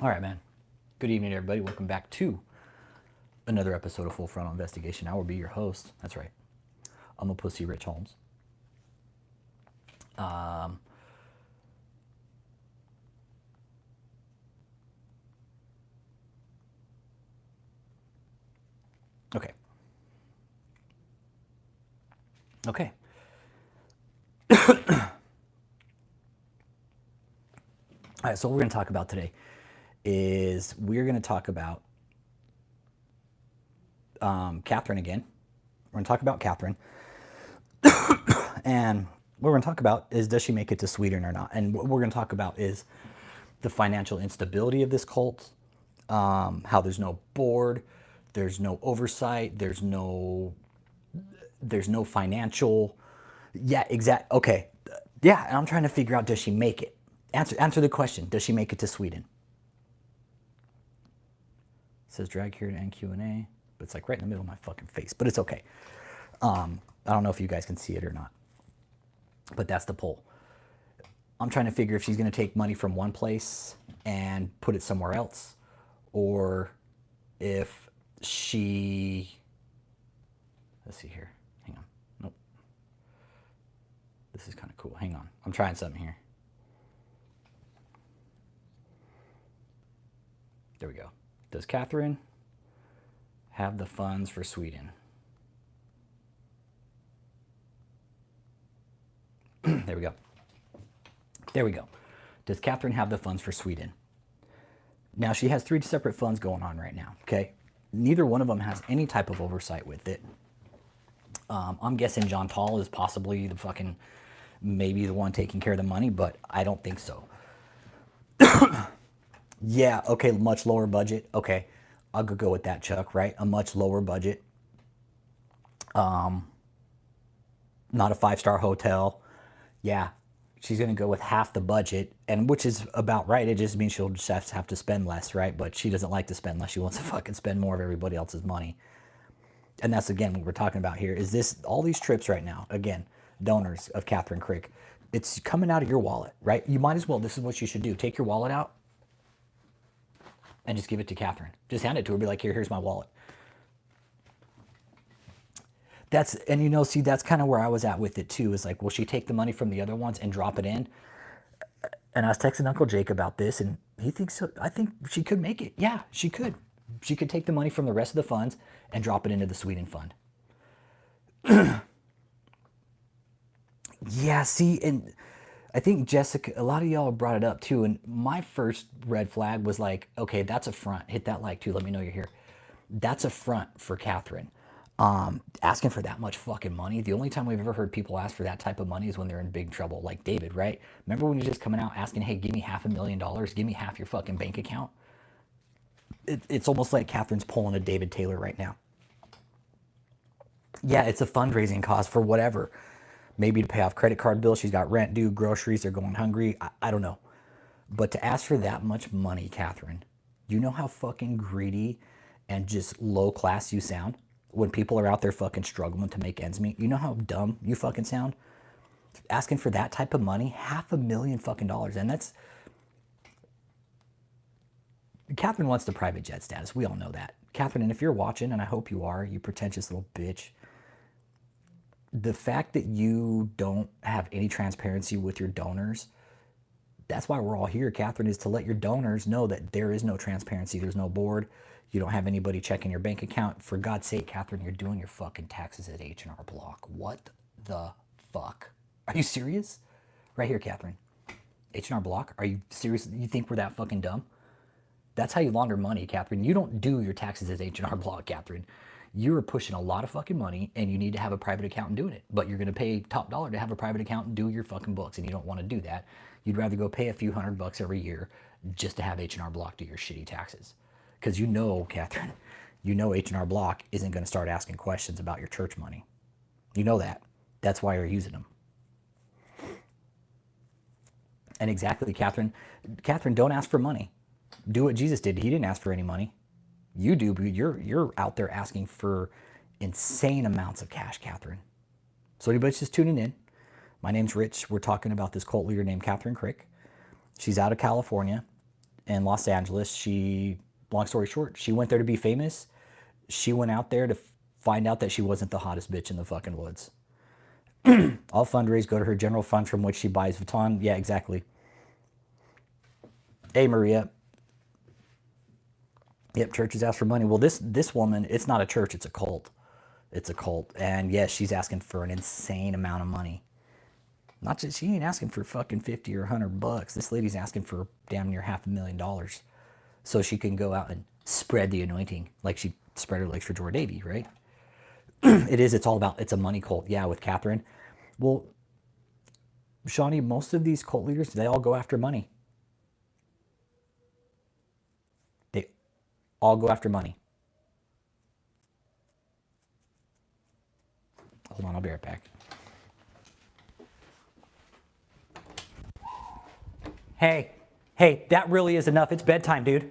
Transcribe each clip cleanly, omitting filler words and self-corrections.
All right, man. Good evening, everybody. Welcome back to another episode of Full Frontal Investigation. I will be your host. That's right. I'm a pussy, Rich Holmes. Okay. Okay. All right, so what we're going to talk about today is we're going to talk about Katherine again. We're going to talk about Katherine. And what we're going to talk about is, does she make it to Sweden or not? And what we're going to talk about is the financial instability of this cult, how there's no board, there's no oversight, there's no financial. Yeah, exact. Okay. Yeah, and I'm trying to figure out, does she make it? Answer the question. Does she make it to Sweden? It says drag here to end Q&A, but it's like right in the middle of my fucking face, but it's okay. I don't know if you guys can see it or not, but that's the poll. I'm trying to figure if she's going to take money from one place and put it somewhere else, or if she, let's see here. Hang on. Nope. This is kind of cool. Hang on. I'm trying something here. There we go. Does Katherine have the funds for Sweden? There we go. There we go. Does Katherine have the funds for Sweden? Now, she has 3 separate funds going on right now, okay? Neither one of them has any type of oversight with it. I'm guessing John Tall is possibly maybe the one taking care of the money, but I don't think so. Yeah, okay, much lower budget. Okay, I'll go with that, Chuck, right? A much lower budget. Not a 5-star hotel. Yeah, she's going to go with half the budget, and which is about right. It just means she'll just have to spend less, right? But she doesn't like to spend less. She wants to fucking spend more of everybody else's money. And that's, again, what we're talking about here. Is this, all these trips right now, again, donors of Katherine Crick, it's coming out of your wallet, right? You might as well, this is what you should do. Take your wallet out and just give it to Katherine. Just hand it to her. Be like, here's my wallet. That's, and see, that's kind of where I was at with it too. Is like, will she take the money from the other ones and drop it in? And I was texting Uncle Jake about this, and he thinks so. I think she could make it. Yeah, she could. She could take the money from the rest of the funds and drop it into the Sweden fund. Yeah, see, and I think Jessica, a lot of y'all brought it up too, and my first red flag was like, okay, that's a front. Hit that like too. Let me know you're here. That's a front for Katherine. Asking for that much fucking money. The only time we've ever heard people ask for that type of money is when they're in big trouble, like David, right? Remember when he was just coming out asking, hey, give me $500,000, give me half your fucking bank account? It's almost like Katherine's pulling a David Taylor right now. Yeah, it's a fundraising cause for whatever. Maybe to pay off credit card bills. She's got rent due, groceries, they're going hungry. I don't know. But to ask for that much money, Katherine, you know how fucking greedy and just low class you sound when people are out there fucking struggling to make ends meet? You know how dumb you fucking sound? Asking for that type of money, $500,000 fucking dollars. And that's, Katherine wants the private jet status. We all know that. Katherine, and if you're watching, and I hope you are, you pretentious little bitch, the fact that you don't have any transparency with your donors, that's why we're all here, Katherine, is to let your donors know that there is no transparency. There's no board. You don't have anybody checking your bank account. For God's sake, Katherine, you're doing your fucking taxes at H&R Block. What the fuck? Are you serious? Right here, Katherine. H&R Block? Are you serious? You think we're that fucking dumb? That's how you launder money, Katherine. You don't do your taxes at H&R Block, Katherine. You're pushing a lot of fucking money, and you need to have a private accountant doing it. But you're going to pay top dollar to have a private accountant do your fucking books, and you don't want to do that. You'd rather go pay a few $100 every year just to have H&R Block do your shitty taxes. Because you know, Katherine, you know H&R Block isn't going to start asking questions about your church money. You know that. That's why you're using them. And exactly, Katherine, don't ask for money. Do what Jesus did. He didn't ask for any money. You do, but you're out there asking for insane amounts of cash, Katherine. So anybody's just tuning in, my name's Rich. We're talking about this cult leader named Katherine Crick. She's out of California. in Los Angeles. Long story short, she went there to be famous. She went out there to find out that she wasn't the hottest bitch in the fucking woods. All fundraise go to her general fund from which she buys Vuitton. Yeah, exactly. Hey, Maria. Yep, churches ask for money. Well, this woman, it's not a church, it's a cult. It's a cult. And yes, she's asking for an insane amount of money. Not just, she ain't asking for fucking 50 or 100 bucks. This lady's asking for damn near $500,000 so she can go out and spread the anointing like she spread her legs for Jordan Davey, right? It's all about, it's a money cult. Yeah, with Katherine. Well, Shawnee, most of these cult leaders, they all go after money. They all go after money. Hold on, I'll be right back. Hey, that really is enough. It's bedtime, dude.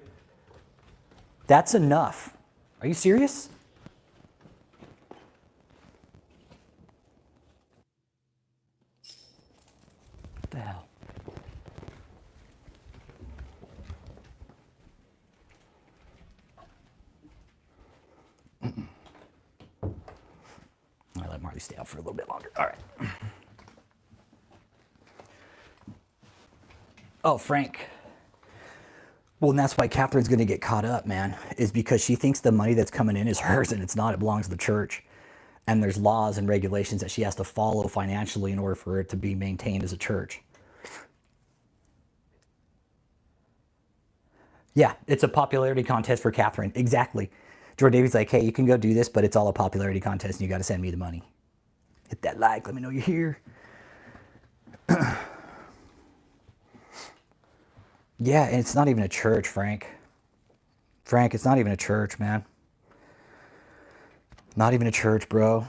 That's enough. Are you serious? What the hell? I'll let Marley stay out for a little bit longer. All right. Oh, Frank. Well, and that's why Catherine's going to get caught up, man, is because she thinks the money that's coming in is hers, and it's not. It belongs to the church. And there's laws and regulations that she has to follow financially in order for it to be maintained as a church. Yeah, it's a popularity contest for Katherine. Exactly. Jordan Davies like, hey, you can go do this, but it's all a popularity contest, and you got to send me the money. Hit that like. Let me know you're here. Yeah, and it's not even a church, Frank. Frank, it's not even a church, man. Not even a church, bro.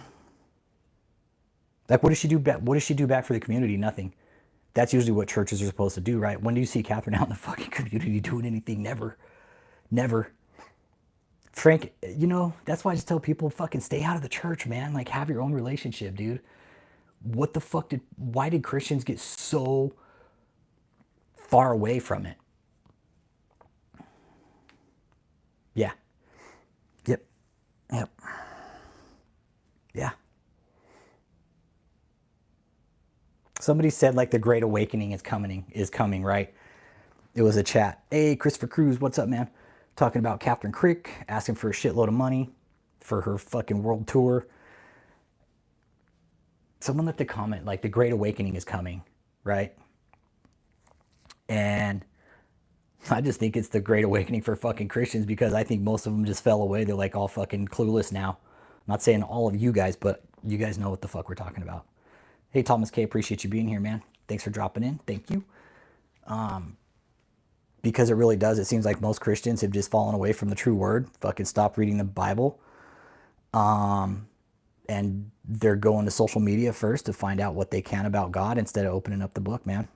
Like, what does she do back? What does she do back for the community? Nothing. That's usually what churches are supposed to do, right? When do you see Katherine out in the fucking community doing anything? Never. Never. Frank, you know, that's why I just tell people fucking stay out of the church, man. Like, have your own relationship, dude. What the fuck why did Christians get so far away from it? Yeah. Yep. Yep. Yeah. Somebody said like the Great Awakening is coming, right? It was a chat. Hey, Christopher Cruz, what's up, man? Talking about Katherine Crick, asking for a shitload of money for her fucking world tour. Someone left a comment like the Great Awakening is coming, right? And I just think it's the Great Awakening for fucking Christians because I think most of them just fell away. They're like all fucking clueless now. I'm not saying all of you guys, but you guys know what the fuck we're talking about. Hey, Thomas K, appreciate you being here, man. Thanks for dropping in. Thank you. Because it really does. It seems like most Christians have just fallen away from the true word, fucking stopped reading the Bible. And they're going to social media first to find out what they can about God instead of opening up the book, man.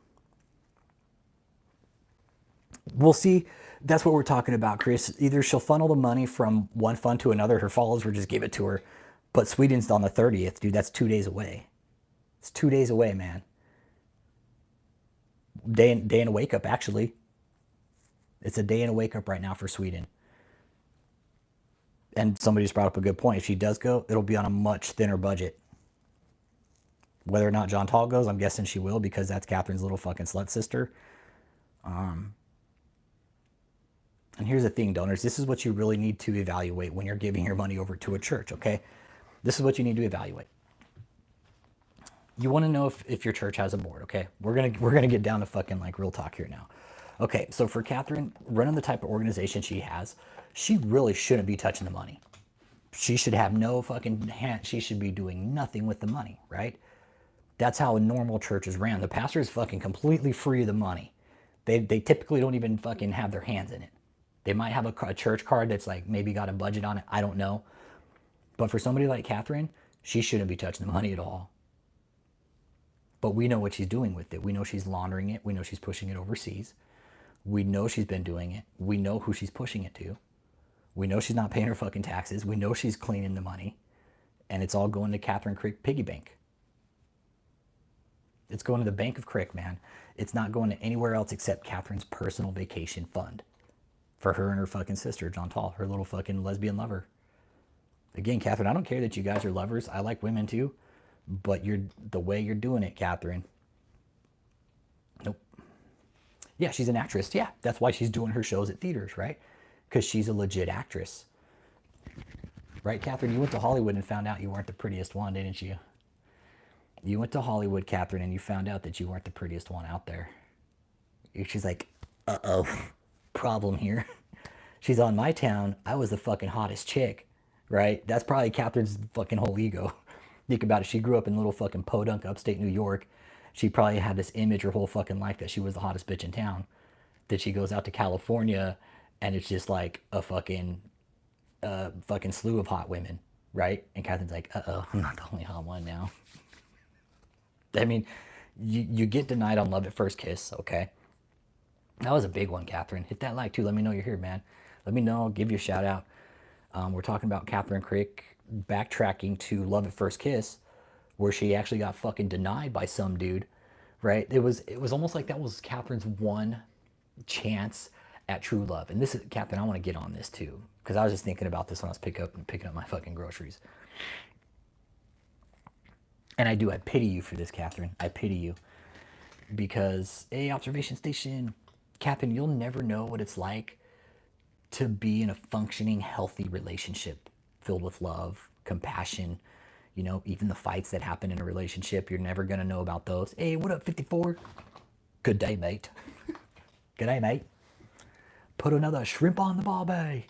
We'll see. That's what we're talking about, Chris. Either she'll funnel the money from one fund to another, her followers will just give it to her. But Sweden's on the 30th, dude. That's 2 days away. It's 2 days away, man. Day and a wake up, actually. It's a day and a wake up right now for Sweden. And somebody just brought up a good point. If she does go, it'll be on a much thinner budget. Whether or not John Tall goes, I'm guessing she will because that's Catherine's little fucking slut sister. And here's the thing, donors. This is what you really need to evaluate when you're giving your money over to a church, okay? This is what you need to evaluate. You want to know if your church has a board, okay? We're gonna get down to fucking like real talk here now. Okay, so for Katherine, running the type of organization she has, she really shouldn't be touching the money. She should have no fucking hand. She should be doing nothing with the money, right? That's how a normal church is ran. The pastor is fucking completely free of the money. They typically don't even fucking have their hands in it. They might have a church card that's like maybe got a budget on it. I don't know. But for somebody like Katherine, she shouldn't be touching the money at all. But we know what she's doing with it. We know she's laundering it. We know she's pushing it overseas. We know she's been doing it. We know who she's pushing it to. We know she's not paying her fucking taxes. We know she's cleaning the money. And it's all going to Katherine Crick piggy bank. It's going to the Bank of Crick, man. It's not going to anywhere else except Catherine's personal vacation fund for her and her fucking sister, John Tall, her little fucking lesbian lover. Again, Catherine, I don't care that you guys are lovers. I like women too, but the way you're doing it, Catherine. Nope. Yeah, she's an actress. Yeah, that's why she's doing her shows at theaters, right? Because she's a legit actress. Right, Catherine? You went to Hollywood and found out you weren't the prettiest one, didn't you? You went to Hollywood, Catherine, and you found out that you weren't the prettiest one out there. She's like, uh-oh, problem here. She's on my town. I was the fucking hottest chick, right? That's probably Catherine's fucking whole ego. Think about it. She grew up in little fucking podunk upstate New York. She probably had this image her whole fucking life that she was the hottest bitch in town. That she goes out to California and it's just like a fucking slew of hot women, right? And Catherine's like, uh-oh, I'm not the only hot one now. I mean, you get denied on love at first kiss, okay? That was a big one, Catherine. Hit that like too. Let me know you're here, man. Let me know. Give you a shout out. We're talking about Katherine Crick backtracking to love at first kiss, where she actually got fucking denied by some dude, right? It was almost like that was Catherine's one chance at true love. And this is, Catherine, I want to get on this too, because I was just thinking about this when I was picking up my fucking groceries. And I pity you for this, Catherine. I pity you. Because, observation station, Catherine, you'll never know what it's like to be in a functioning, healthy relationship filled with love, compassion, even the fights that happen in a relationship. You're never going to know about those. Hey, what up, 54? Good day, mate. Good day, mate. Put another shrimp on the barbie.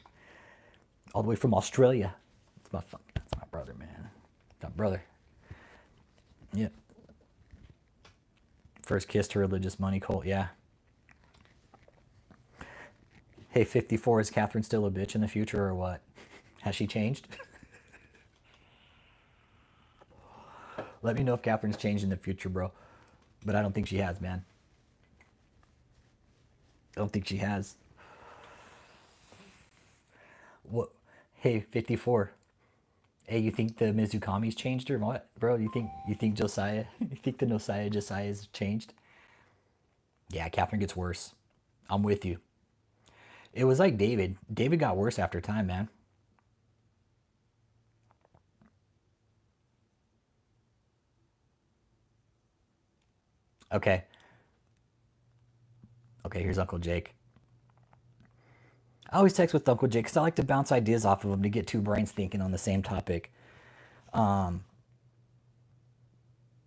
All the way from Australia. That's my brother, man. That's my brother. Yep. First kiss to religious money cult, yeah. Hey, 54, is Catherine still a bitch in the future or what? Has she changed? Let me know if Catherine's changed in the future, bro. But I don't think she has, man. I don't think she has. What? Hey, 54. Hey, you think the Mizukami's changed or what, bro? You think Josiah? You think the Josiah's changed? Yeah, Catherine gets worse. I'm with you. It was like David. David got worse after time, man. Okay. Okay, here's Uncle Jake. I always text with Uncle Jake because I like to bounce ideas off of him to get two brains thinking on the same topic. Oh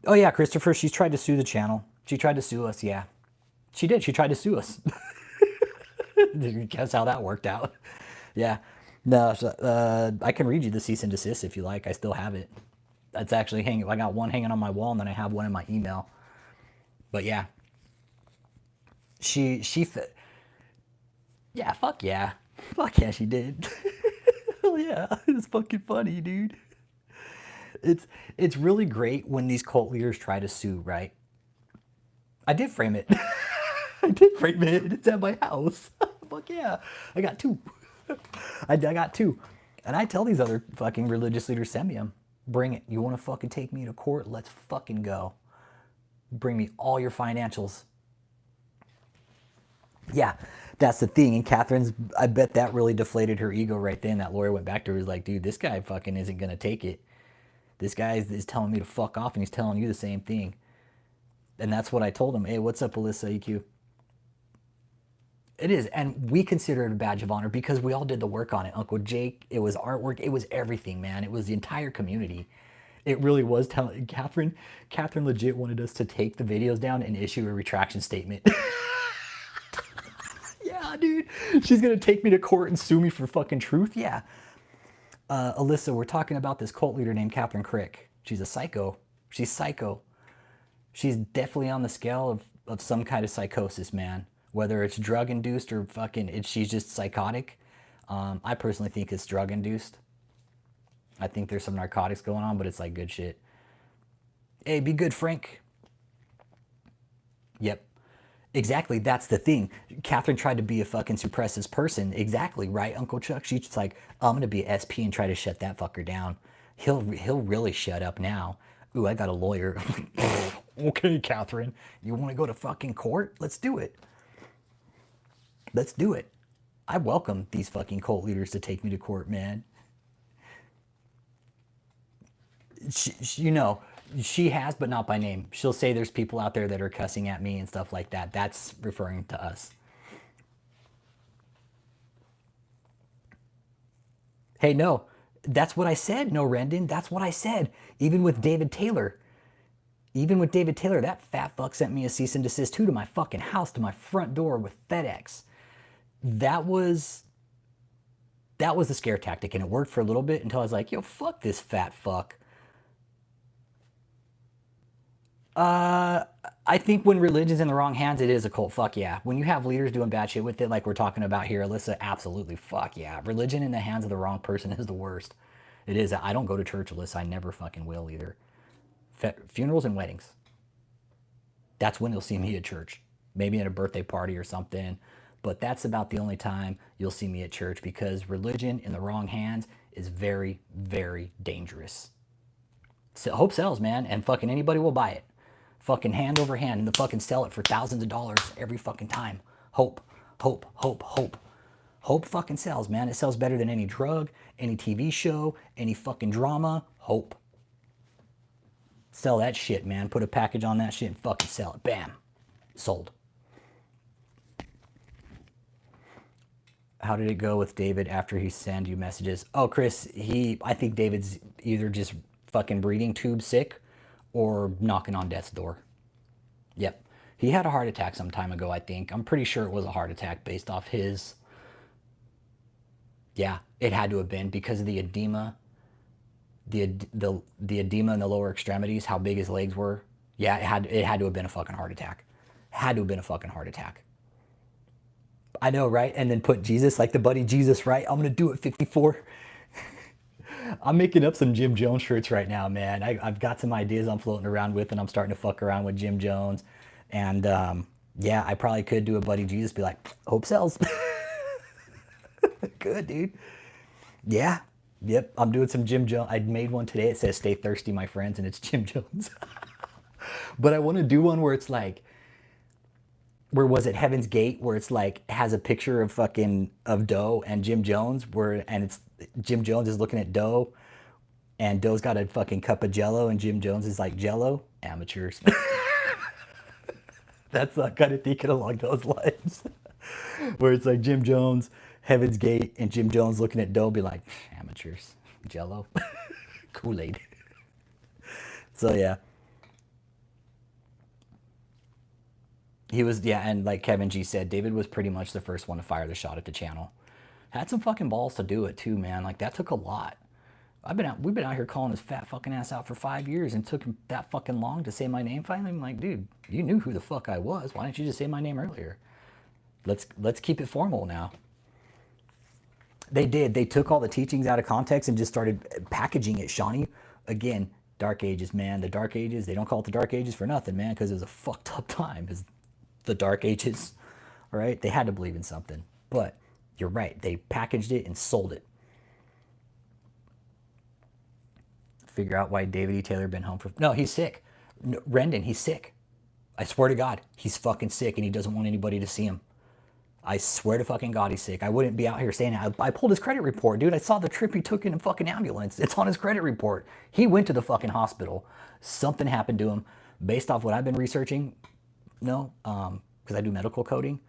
yeah, Christopher, she's tried to sue the channel. She tried to sue us, yeah. She did. She tried to sue us. Guess how that worked out. Yeah. No, I can read you the cease and desist if you like. I still have it. That's actually hanging. I got one hanging on my wall, and then I have one in my email. But yeah. Yeah, fuck yeah. Fuck yeah, she did. Hell yeah. It's fucking funny, dude. It's really great when these cult leaders try to sue, right? I did frame it. I did frame it. It's at my house. Fuck yeah. I got two. I got two. And I tell these other fucking religious leaders, send me them. Bring it. You want to fucking take me to court? Let's fucking go. Bring me all your financials. Yeah, that's the thing. And Catherine's, I bet that really deflated her ego right then. That lawyer went back to her, was like, dude, this guy fucking isn't going to take it. This guy is telling me to fuck off, and he's telling you the same thing. And that's what I told him. Hey, what's up, Alyssa EQ? It is, and we consider it a badge of honor because we all did the work on it. Uncle Jake, it was artwork, it was everything, man. It was the entire community. It really was telling. Catherine legit wanted us to take the videos down and issue a retraction statement. Yeah, dude. She's gonna take me to court and sue me for fucking truth? Yeah. Alyssa, we're talking about this cult leader named Katherine Crick. She's a psycho. She's psycho. She's definitely on the scale of some kind of psychosis, man. Whether it's drug-induced or fucking, she's just psychotic. I personally think it's drug-induced. I think there's some narcotics going on, but it's like good shit. Hey, be good, Frank. Yep. Exactly, that's the thing. Catherine tried to be a fucking suppressive person. Exactly, right, Uncle Chuck? She's just like, I'm going to be an SP and try to shut that fucker down. He'll really shut up now. Ooh, I got a lawyer. Okay, Catherine, you want to go to fucking court? Let's do it. Let's do it. I welcome these fucking cult leaders to take me to court, man. You know, she has, but not by name. She'll say there's people out there that are cussing at me and stuff like that. That's referring to us. Hey, no, that's what I said. No, Rendon, that's what I said. Even with David Taylor, that fat fuck sent me a cease and desist too to my fucking house, to my front door with FedEx. That was the scare tactic, and it worked for a little bit until I was like, yo, fuck this fat fuck. I think when religion's in the wrong hands, it is a cult. Fuck yeah. When you have leaders doing bad shit with it, like we're talking about here, Alyssa, absolutely. Fuck yeah. Religion in the hands of the wrong person is the worst. It is. I don't go to church, Alyssa. I never fucking will either. Funerals and weddings. That's when you'll see me at church. Maybe at a birthday party or something. But that's about the only time you'll see me at church, because religion in the wrong hands is very, very dangerous. So, hope sells, man, and fucking anybody will buy it. Fucking hand over hand, and they'll fucking sell it for thousands of dollars every fucking time. Hope, hope, hope, hope. Hope fucking sells, man. It sells better than any drug, any TV show, any fucking drama. Hope. Sell that shit, man. Put a package on that shit and fucking sell it. Bam. Sold. How did it go with David after he sent you messages? Oh, Chris, I think David's either just fucking breathing tube sick or knocking on death's door. Yep. He had a heart attack some time ago, I think. I'm pretty sure it was a heart attack based off his... Yeah, it had to have been because of the edema. The edema in the lower extremities, how big his legs were. Yeah, it had to have been a fucking heart attack. Had to have been a fucking heart attack. I know, right? And then put Jesus, like the buddy Jesus, right? I'm going to do it 54. I'm making up some Jim Jones shirts right now, man. I've got some ideas I'm floating around with, and I'm starting to fuck around with Jim Jones. And yeah, I probably could do a buddy Jesus, be like, hope sells. Good, dude. Yeah. Yep. I'm doing some Jim Jones. I made one today. It says, stay thirsty, my friends, and it's Jim Jones. But I want to do one where it's like, where was it, Heaven's Gate, where it's like has a picture of fucking of Doe and Jim Jones, and it's Jim Jones is looking at Doe, and Doe's got a fucking cup of Jello, and Jim Jones is like, Jello, amateurs. That's kind of thinking along those lines, where it's like Jim Jones, Heaven's Gate, and Jim Jones looking at Doe, be like, amateurs, Jello, Kool-Aid. So yeah. He was, yeah, and like Kevin G said, David was pretty much the first one to fire the shot at the channel. Had some fucking balls to do it too, man. Like that took a lot. We've been out here calling his fat fucking ass out for 5 years, and took him that fucking long to say my name finally. I'm like, dude, you knew who the fuck I was. Why didn't you just say my name earlier? Let's keep it formal now. They did. They took all the teachings out of context and just started packaging it, Shawnee. Again, Dark Ages, man. The Dark Ages, they don't call it the Dark Ages for nothing, man, because it was a fucked up time. It's the Dark Ages, all right? They had to believe in something. But you're right. They packaged it and sold it. Figure out why David E. Taylor been home for... No, he's sick. No, Rendon, he's sick. I swear to God, he's fucking sick, and he doesn't want anybody to see him. I swear to fucking God, he's sick. I wouldn't be out here saying it. I pulled his credit report, dude. I saw the trip he took in a fucking ambulance. It's on his credit report. He went to the fucking hospital. Something happened to him. Based off what I've been researching, no, because I do medical coding,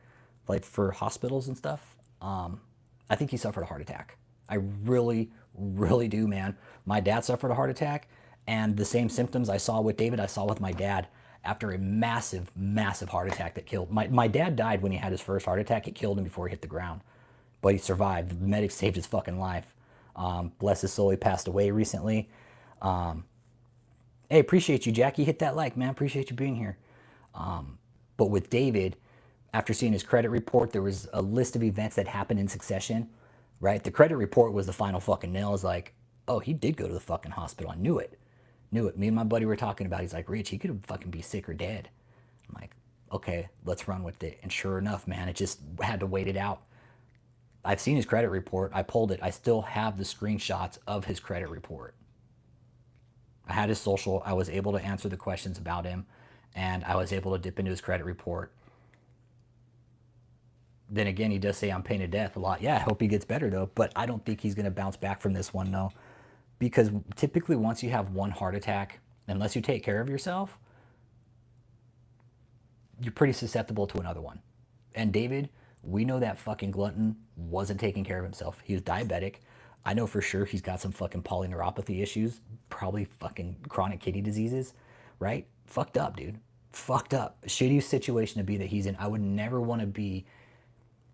like for hospitals and stuff. I think he suffered a heart attack. I really, really do, man. My dad suffered a heart attack, and the same symptoms I saw with David, I saw with my dad after a massive, massive heart attack that killed. My dad died when he had his first heart attack. It killed him before he hit the ground, but he survived. The medics saved his fucking life. Bless his soul, he passed away recently. Hey, appreciate you, Jackie. Hit that like, man. Appreciate you being here. But with David, after seeing his credit report, there was a list of events that happened in succession, right? The credit report was the final fucking nail. It's like, oh, he did go to the fucking hospital. I knew it. Knew it. Me and my buddy were talking about it. He's like, Rich, he could fucking be sick or dead. I'm like, okay, let's run with it. And sure enough, man, it just had to wait it out. I've seen his credit report. I pulled it. I still have the screenshots of his credit report. I had his social. I was able to answer the questions about him. And I was able to dip into his credit report. Then again, he does say I'm pain to death a lot. Yeah, I hope he gets better though, but I don't think he's going to bounce back from this one, no. Because typically once you have one heart attack, unless you take care of yourself, you're pretty susceptible to another one. And David, we know that fucking glutton wasn't taking care of himself. He was diabetic. I know for sure he's got some fucking polyneuropathy issues, probably fucking chronic kidney diseases, right? Fucked up, dude. Fucked up. Shitty situation to be that he's in. I would never want to be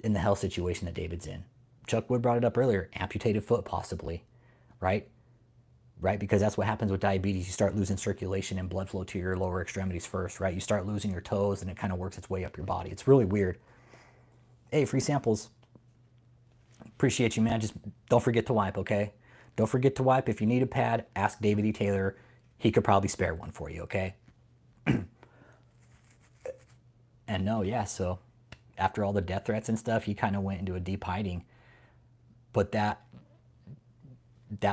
in the health situation that David's in. Chuck Wood brought it up earlier, amputated foot possibly, right? Right? Because that's what happens with diabetes. You start losing circulation and blood flow to your lower extremities first, right? You start losing your toes and it kind of works its way up your body. It's really weird. Hey, free samples. Appreciate you, man. Just don't forget to wipe, okay? Don't forget to wipe. If you need a pad, ask David E. Taylor. He could probably spare one for you, okay? And no, yeah, so after all the death threats and stuff, he kind of went into a deep hiding. But that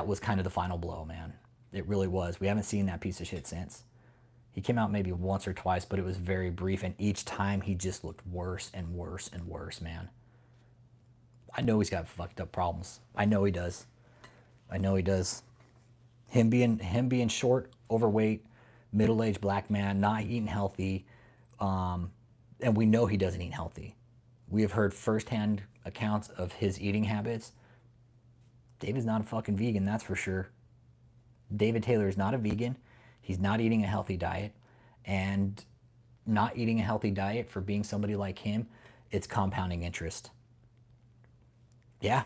was kind of the final blow, man. It really was. We haven't seen that piece of shit since. He came out maybe once or twice, but it was very brief, and each time he just looked worse and worse and worse, man. I know he's got fucked up problems. I know he does. I know he does. Him being short, overweight, middle-aged black man, not eating healthy, and we know he doesn't eat healthy. We have heard firsthand accounts of his eating habits. David's not a fucking vegan, that's for sure. David Taylor is not a vegan. He's not eating a healthy diet. And not eating a healthy diet for being somebody like him, it's compounding interest. Yeah.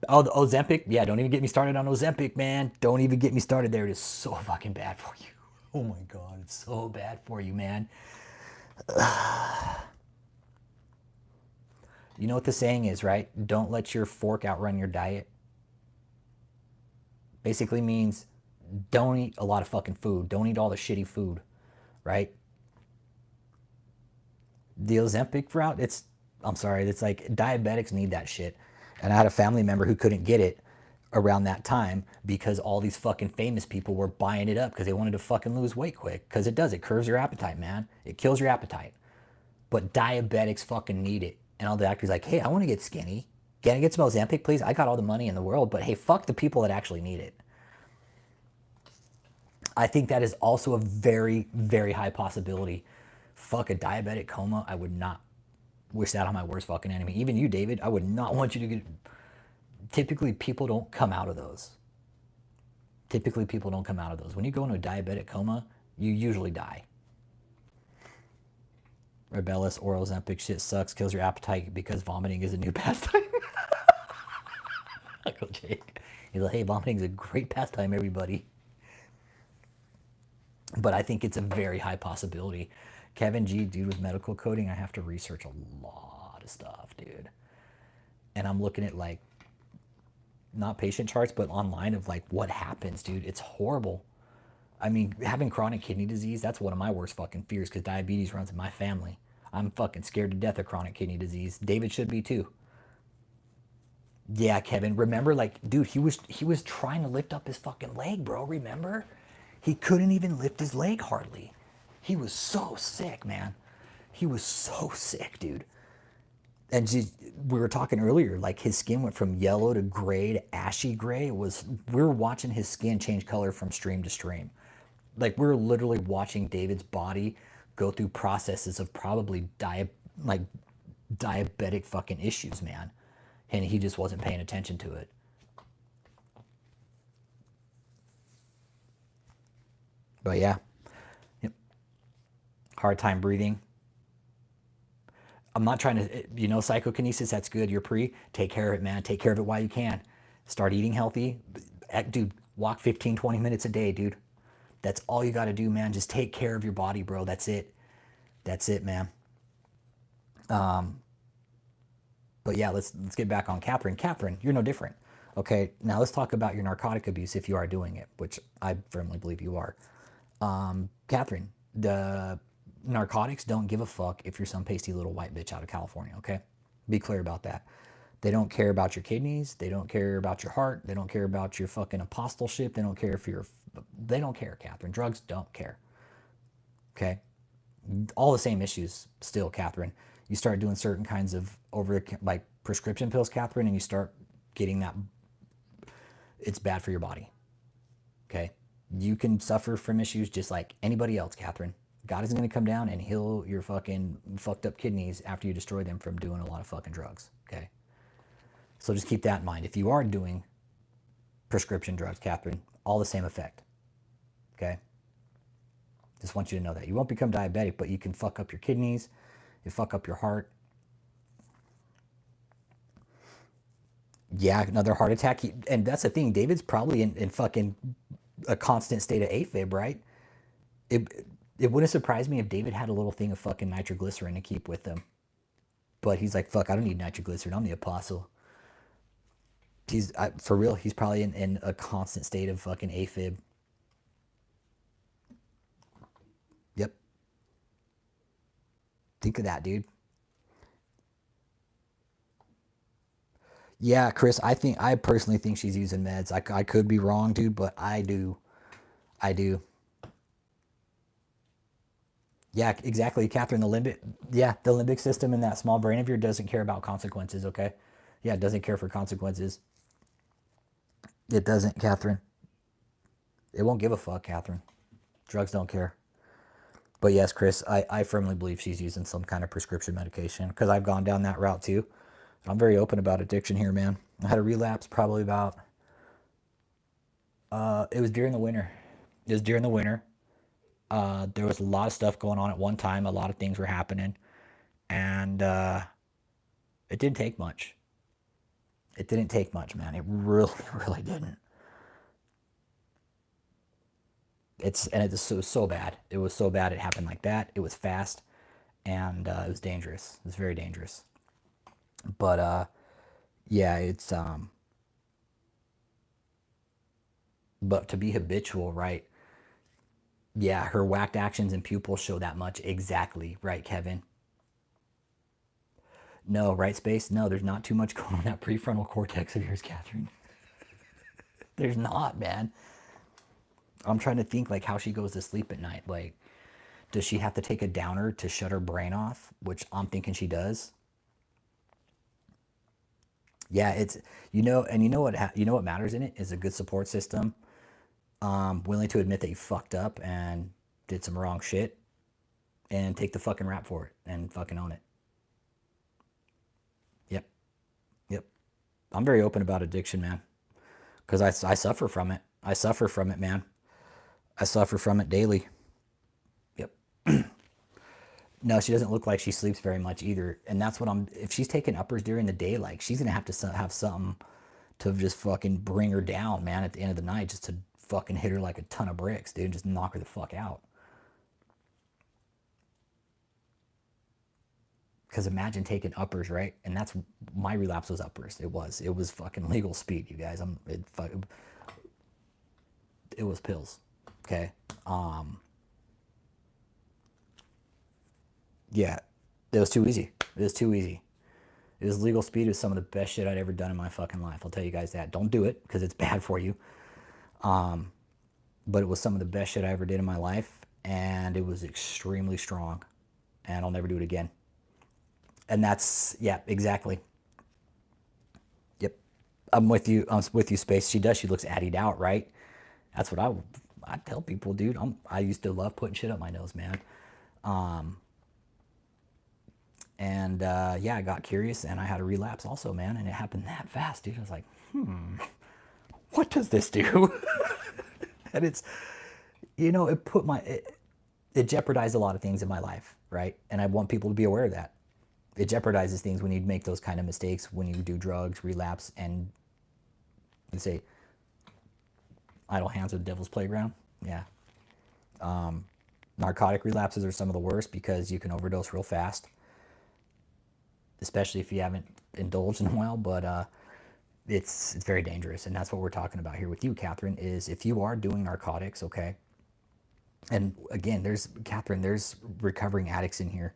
Oh, the Ozempic? Yeah, don't even get me started on Ozempic, man. Don't even get me started there. It is so fucking bad for you. Oh my God, it's so bad for you, man. You know what the saying is, right? Don't let your fork outrun your diet. Basically means don't eat a lot of fucking food. Don't eat all the shitty food, right? The Ozempic route, I'm sorry, it's like diabetics need that shit. And I had a family member who couldn't get it around that time because all these fucking famous people were buying it up because they wanted to fucking lose weight quick. Because it does, it curves your appetite, man. It kills your appetite. But diabetics fucking need it. And all the actors like, hey, I want to get skinny. Can I get some Ozempic, please? I got all the money in the world, but hey, fuck the people that actually need it. I think that is also a very, very high possibility. Fuck a diabetic coma. I would not wish that on my worst fucking enemy. Even you, David, I would not want you to get... Typically, people don't come out of those. Typically, people don't come out of those. When you go into a diabetic coma, you usually die. Rebellious or Ozempic shit sucks, kills your appetite because vomiting is a new pastime. Uncle Jake. He's like, hey, vomiting is a great pastime, everybody. But I think it's a very high possibility. Kevin G, dude with medical coding, I have to research a lot of stuff, dude. And I'm looking at like, not patient charts, but online of like what happens, dude. It's horrible. I mean, having chronic kidney disease, that's one of my worst fucking fears because diabetes runs in my family. I'm fucking scared to death of chronic kidney disease. David should be too. Yeah, Kevin, remember like, dude, he was trying to lift up his fucking leg, bro, remember? He couldn't even lift his leg hardly. He was so sick, man. He was so sick, dude. And we were talking earlier, like his skin went from yellow to gray to ashy gray. We were watching his skin change color from stream to stream. Like we were literally watching David's body go through processes of probably diabetic fucking issues, man. And he just wasn't paying attention to it. But yeah, yep. Hard time breathing. I'm not trying to, psychokinesis, that's good. You're take care of it, man. Take care of it while you can. Start eating healthy. Dude, walk 15, 20 minutes a day, dude. That's all you got to do, man. Just take care of your body, bro. That's it. That's it, man. But yeah, let's get back on Katherine. Katherine, you're no different. Okay, now let's talk about your narcotic abuse if you are doing it, which I firmly believe you are. Katherine, the narcotics don't give a fuck if you're some pasty little white bitch out of California, okay? Be clear about that. They don't care about your kidneys. They don't care about your heart. They don't care about your fucking apostleship. They don't care if you're, they don't care, Katherine. Drugs don't care. Okay? All the same issues still, Katherine. You start doing certain kinds of like prescription pills, Katherine, and you start getting that, it's bad for your body. Okay? You can suffer from issues just like anybody else, Katherine. God isn't going to come down and heal your fucking fucked up kidneys after you destroy them from doing a lot of fucking drugs. Okay? So just keep that in mind. If you are doing prescription drugs, Katherine, all the same effect. Okay? Just want you to know that. You won't become diabetic, but you can fuck up your kidneys, you fuck up your heart. Yeah, another heart attack. And that's the thing, David's probably in fucking a constant state of AFib, right? It wouldn't surprise me if David had a little thing of fucking nitroglycerin to keep with him. But he's like, fuck, I don't need nitroglycerin. I'm the apostle. For real, he's probably in a constant state of fucking AFib. Yep. Think of that, dude. Yeah, Chris, I personally think she's using meds. I could be wrong, dude, but I do. I do. Yeah, exactly, Catherine. The limbic system in that small brain of yours doesn't care about consequences. Okay, yeah, it doesn't care for consequences. It doesn't, Catherine. It won't give a fuck, Catherine. Drugs don't care. But yes, Chris, I firmly believe she's using some kind of prescription medication because I've gone down that route too. I'm very open about addiction here, man. I had a relapse probably about, it was during the winter. It was during the winter. There was a lot of stuff going on at one time. A lot of things were happening. And it didn't take much. It didn't take much, man. It really, really didn't. And it was so bad. It was so bad. It happened like that. It was fast, and it was dangerous. It was very dangerous. But yeah, but to be habitual, right? Yeah, her whacked actions and pupils show that much. Exactly, right, Kevin? No, right, Space? No, there's not too much going on that prefrontal cortex of yours, Catherine. There's not, man. I'm trying to think like how she goes to sleep at night. Like, does she have to take a downer to shut her brain off? Which I'm thinking she does. Yeah, it's and you know what matters in it is a good support system. Willing to admit that you fucked up and did some wrong shit, and take the fucking rap for it and fucking own it. Yep, yep. I'm very open about addiction, man, because I suffer from it. I suffer from it, man. I suffer from it daily. Yep. No, she doesn't look like she sleeps very much either. And that's what if she's taking uppers during the day, like she's going to have to have something to just fucking bring her down, man, at the end of the night, just to fucking hit her like a ton of bricks, dude, and just knock her the fuck out. Because imagine taking uppers, right? And that's my relapse was uppers. It was fucking legal speed, you guys. It was pills. Okay. Yeah, it was too easy. It was too easy. It was legal speed. It was some of the best shit I'd ever done in my fucking life. I'll tell you guys that. Don't do it because it's bad for you. But it was some of the best shit I ever did in my life, and it was extremely strong, and I'll never do it again. And that's, yeah, exactly. Yep. I'm with you. I'm with you, Space. She does. She looks added out, right? That's what I tell people, dude. I used to love putting shit up my nose, man. And yeah, I got curious and I had a relapse also, man. And it happened that fast, dude. I was like, what does this do? And it jeopardized a lot of things in my life, right? And I want people to be aware of that. It jeopardizes things when you make those kind of mistakes, when you do drugs, relapse, and you say, idle hands are the devil's playground. Yeah. Narcotic relapses are some of the worst because you can overdose real fast, especially if you haven't indulged in a while. But it's very dangerous, and that's what we're talking about here with you, Catherine. Is if you are doing narcotics, okay. And again, there's recovering addicts in here,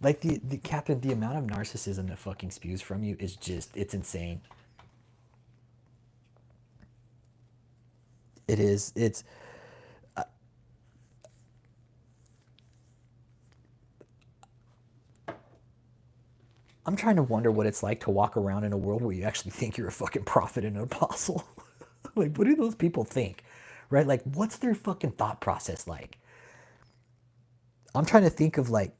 Like the Catherine, the amount of narcissism that fucking spews from you is just, it's insane. It is. It's. I'm trying to wonder what it's like to walk around in a world where you actually think you're a fucking prophet and an apostle. Like, what do those people think? Right? Like, what's their fucking thought process like? I'm trying to think of like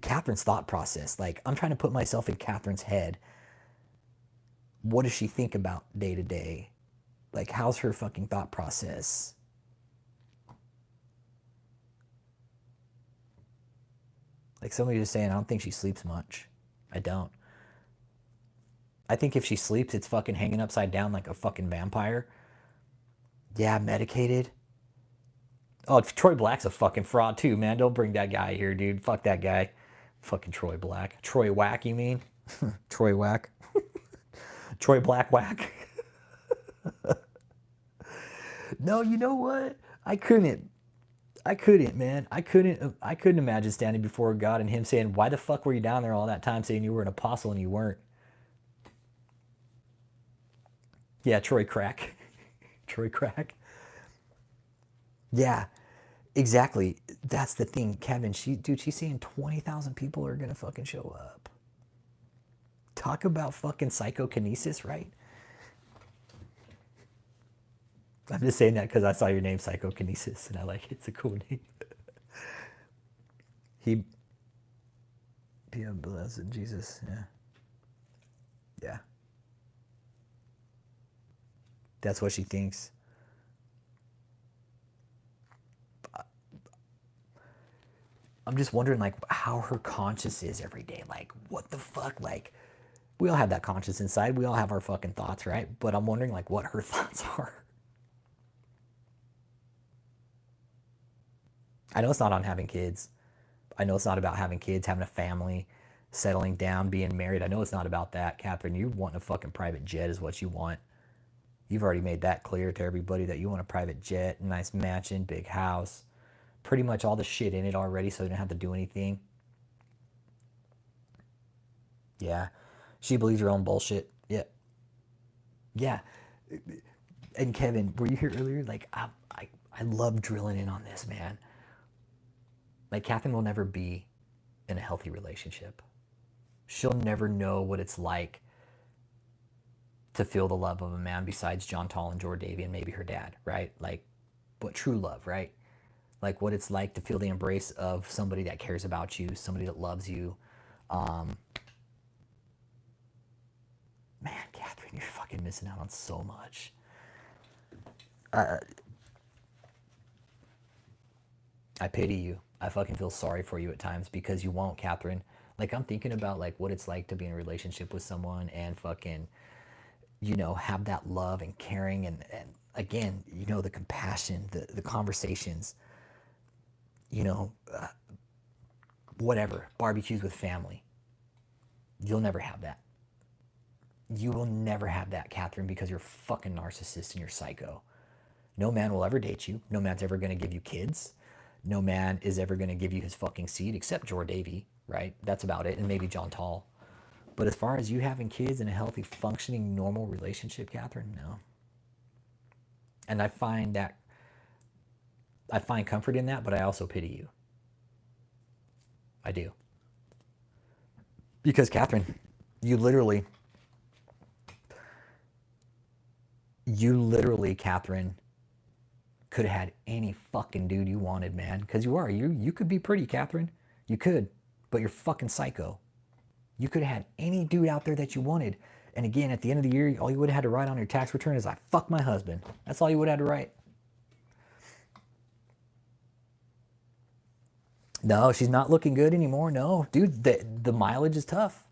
Catherine's thought process. Like, I'm trying to put myself in Catherine's head. What does she think about day to day? Like, how's her fucking thought process? Like, somebody was saying, I don't think she sleeps much. I don't. I think if she sleeps, it's fucking hanging upside down like a fucking vampire. Yeah, medicated. Oh, Troy Black's a fucking fraud too, man. Don't bring that guy here, dude. Fuck that guy. Fucking Troy Black. Troy Whack, you mean? Troy Whack. Troy Black Whack. No, you know what? I couldn't. I couldn't, man. I couldn't imagine standing before God and him saying, why the fuck were you down there all that time saying you were an apostle and you weren't? Yeah, Troy Crack. Troy Crack. Yeah, exactly. That's the thing, Kevin. She's saying 20,000 people are gonna fucking show up. Talk about fucking psychokinesis, right? I'm just saying that because I saw your name, psychokinesis, and I like it. It's a cool name. He be a blessed Jesus. Yeah, yeah. That's what she thinks. I'm just wondering, like, how her conscience is every day. Like, what the fuck? Like, we all have that conscience inside. We all have our fucking thoughts, right? But I'm wondering, like, what her thoughts are. I know it's not on having kids. I know it's not about having kids, having a family, settling down, being married. I know it's not about that, Catherine. You want a fucking private jet is what you want. You've already made that clear to everybody that you want a private jet, nice mansion, big house, pretty much all the shit in it already so you don't have to do anything. Yeah. She believes her own bullshit. Yeah. Yeah. And Kevin, were you here earlier? Like, I love drilling in on this, man. Like, Catherine will never be in a healthy relationship. She'll never know what it's like to feel the love of a man besides John Tall and George Davy and maybe her dad, right? Like, what true love, right? Like, what it's like to feel the embrace of somebody that cares about you, somebody that loves you. Man, Catherine, you're fucking missing out on so much. I pity you. I fucking feel sorry for you at times because you won't, Catherine. Like, I'm thinking about like what it's like to be in a relationship with someone and fucking, have that love and caring and again, the compassion, the conversations, you know, whatever, barbecues with family. You'll never have that. You will never have that, Catherine, because you're a fucking narcissist and you're psycho. No man will ever date you. No man's ever going to give you kids. No man is ever going to give you his fucking seed except George Davy, right? That's about it. And maybe John Tall. But as far as you having kids in a healthy, functioning, normal relationship, Catherine, no. And I find comfort in that, but I also pity you. I do. Because Catherine, you literally, Catherine, could have had any fucking dude you wanted, man. Because you are. You could be pretty, Catherine. You could. But you're fucking psycho. You could have had any dude out there that you wanted. And again, at the end of the year, all you would have had to write on your tax return is, I fuck my husband. That's all you would have had to write. No, she's not looking good anymore. No, dude, the mileage is tough.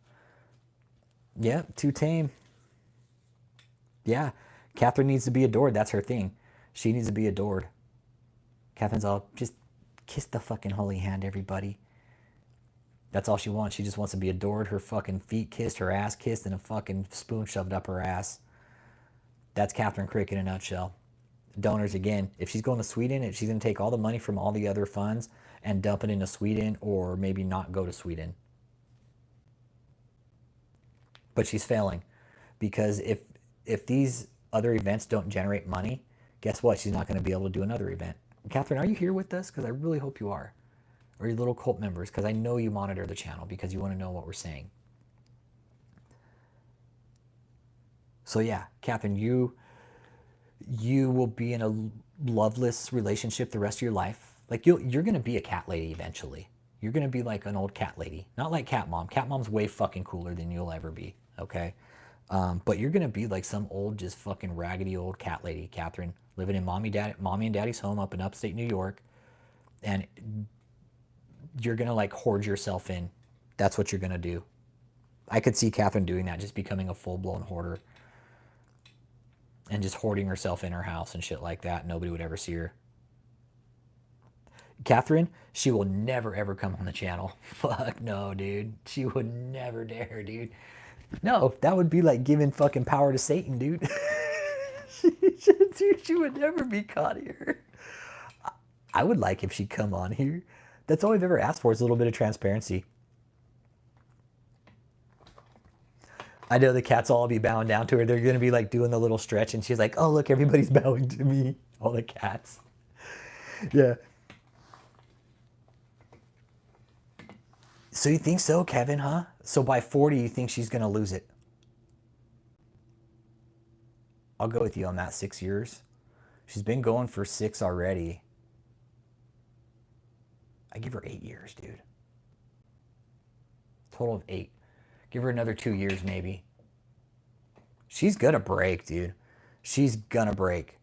Yeah, too tame. Yeah, Catherine needs to be adored. That's her thing. She needs to be adored. Catherine's all, just kiss the fucking holy hand, everybody. That's all she wants. She just wants to be adored, her fucking feet kissed, her ass kissed, and a fucking spoon shoved up her ass. That's Catherine Crick in a nutshell. Donors, again, if she's going to Sweden, if she's going to take all the money from all the other funds and dump it into Sweden, or maybe not go to Sweden. But she's failing because if these other events don't generate money, guess what? She's not going to be able to do another event. Katherine, are you here with us? Because I really hope you are. Or your little cult members, because I know you monitor the channel because you want to know what we're saying. So yeah, Katherine, you will be in a loveless relationship the rest of your life. Like you're going to be a cat lady eventually. You're going to be like an old cat lady. Not like cat mom. Cat mom's way fucking cooler than you'll ever be, okay? But you're going to be like some old, just fucking raggedy old cat lady, Katherine, living in mommy and daddy's home up in upstate New York. And you're going to like hoard yourself in. That's what you're going to do. I could see Katherine doing that, just becoming a full-blown hoarder. And just hoarding herself in her house and shit like that. Nobody would ever see her. Katherine, she will never ever come on the channel. Fuck no, dude. She would never dare, dude. No, that would be like giving fucking power to Satan, dude. she would never be caught here. I would like if she'd come on here. That's all we've ever asked for is a little bit of transparency. I know the cats all be bowing down to her. They're going to be like doing the little stretch and she's like, oh, look, everybody's bowing to me. All the cats. Yeah. So you think so, Kevin, huh? So by 40, you think she's going to lose it? I'll go with you on that. 6 years. She's been going for 6 already. I give her 8 years, dude. Total of 8. Give her another 2 years, maybe. She's gonna break, dude. She's gonna break.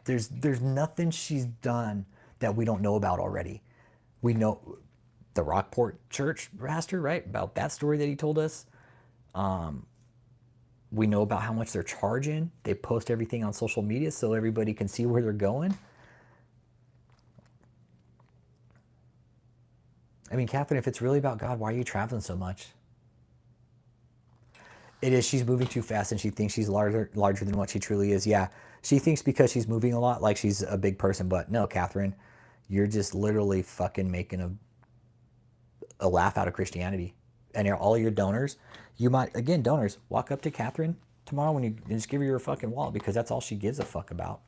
There's nothing she's done that we don't know about already. We know the Rockport church pastor, right? About that story that he told us. We know about how much they're charging. They post everything on social media so everybody can see where they're going. I mean, Katherine, if it's really about God, why are you traveling so much? It is. She's moving too fast and she thinks she's larger than what she truly is. Yeah, she thinks because she's moving a lot like she's a big person. But no, Katherine, you're just literally fucking making a laugh out of Christianity. And all your donors, you might, again, donors, walk up to Katherine tomorrow when you just give her your fucking wallet because that's all she gives a fuck about.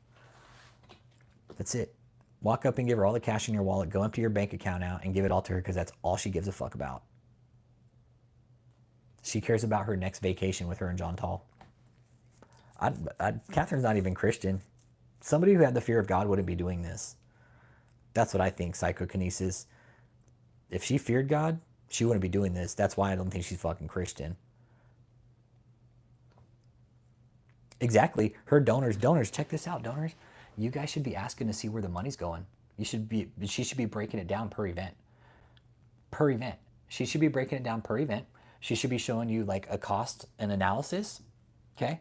That's it. Walk up and give her all the cash in your wallet. Go empty your bank account out and give it all to her because that's all she gives a fuck about. She cares about her next vacation with her and John Tall. Katherine's not even Christian. Somebody who had the fear of God wouldn't be doing this. That's what I think, psychokinesis. If she feared God, she wouldn't be doing this. That's why I don't think she's fucking Christian. Exactly. Her donors, check this out, donors. You guys should be asking to see where the money's going. She should be breaking it down per event. Per event. She should be breaking it down per event. She should be showing you like a cost and analysis, okay?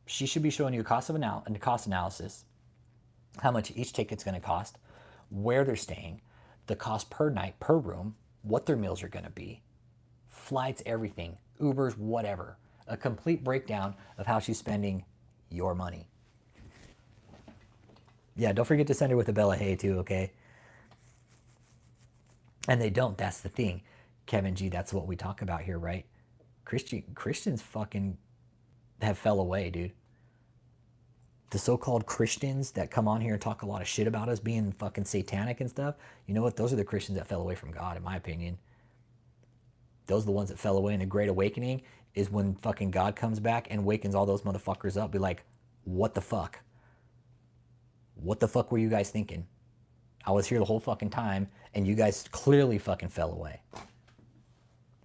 She should be showing you a cost analysis, how much each ticket's going to cost, where they're staying, the cost per night, per room, what their meals are going to be, flights, everything, Ubers, whatever. A complete breakdown of how she's spending your money. Yeah, don't forget to send her with a Bella Hay too, okay? And they don't, that's the thing. Kevin G, that's what we talk about here, right? Christians fucking have fell away, dude. The so-called Christians that come on here and talk a lot of shit about us being fucking satanic and stuff, you know what? Those are the Christians that fell away from God, in my opinion. Those are the ones that fell away in the Great Awakening is when fucking God comes back and wakens all those motherfuckers up. Be like, what the fuck? What the fuck were you guys thinking? I was here the whole fucking time and you guys clearly fucking fell away.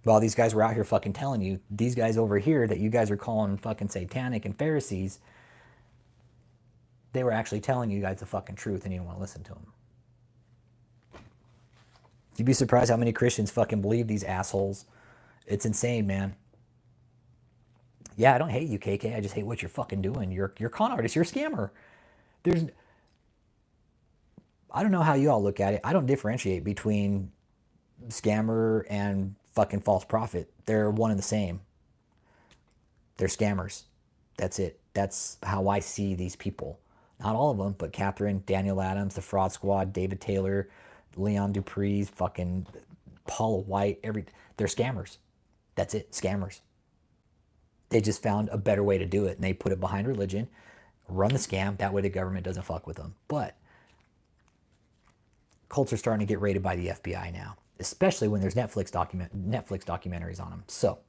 While these guys were out here fucking telling you, these guys over here that you guys are calling fucking satanic and Pharisees, they were actually telling you guys the fucking truth and you didn't want to listen to them. You'd be surprised how many Christians fucking believe these assholes. It's insane, man. Yeah, I don't hate you, KK. I just hate what you're fucking doing. You're a con artist. You're a scammer. I don't know how you all look at it. I don't differentiate between scammer and fucking false prophet. They're one and the same. They're scammers. That's it. That's how I see these people. Not all of them, but Katherine, Daniel Adams, the Fraud Squad, David Taylor, Leon Dupree's, fucking Paula White, they're scammers. That's it, scammers. They just found a better way to do it, and they put it behind religion, run the scam. That way the government doesn't fuck with them. But cults are starting to get raided by the FBI now, especially when there's Netflix documentaries on them. So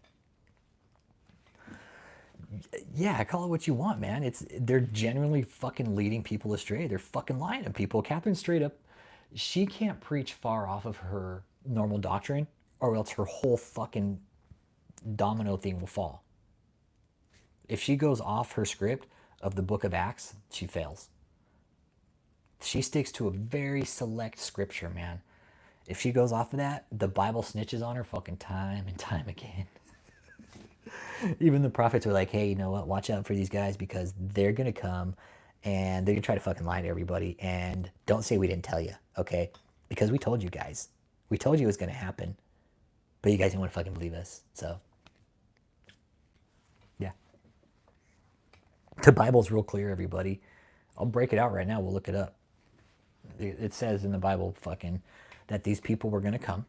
yeah, call it what you want, man. They're genuinely fucking leading people astray. They're fucking lying to people. Catherine straight up, she can't preach far off of her normal doctrine, or else her whole fucking domino thing will fall. If she goes off her script of the book of Acts, she fails. She sticks to a very select scripture, man. If she goes off of that, the Bible snitches on her fucking time and time again. Even the prophets are like, hey, you know what? Watch out for these guys, because they're going to come and they're going to try to fucking lie to everybody. And don't say we didn't tell you, okay? Because we told you guys. We told you it was going to happen. But you guys didn't want to fucking believe us. So, yeah. The Bible's real clear, everybody. I'll break it out right now. We'll look it up. It says in the Bible fucking that these people were going to come.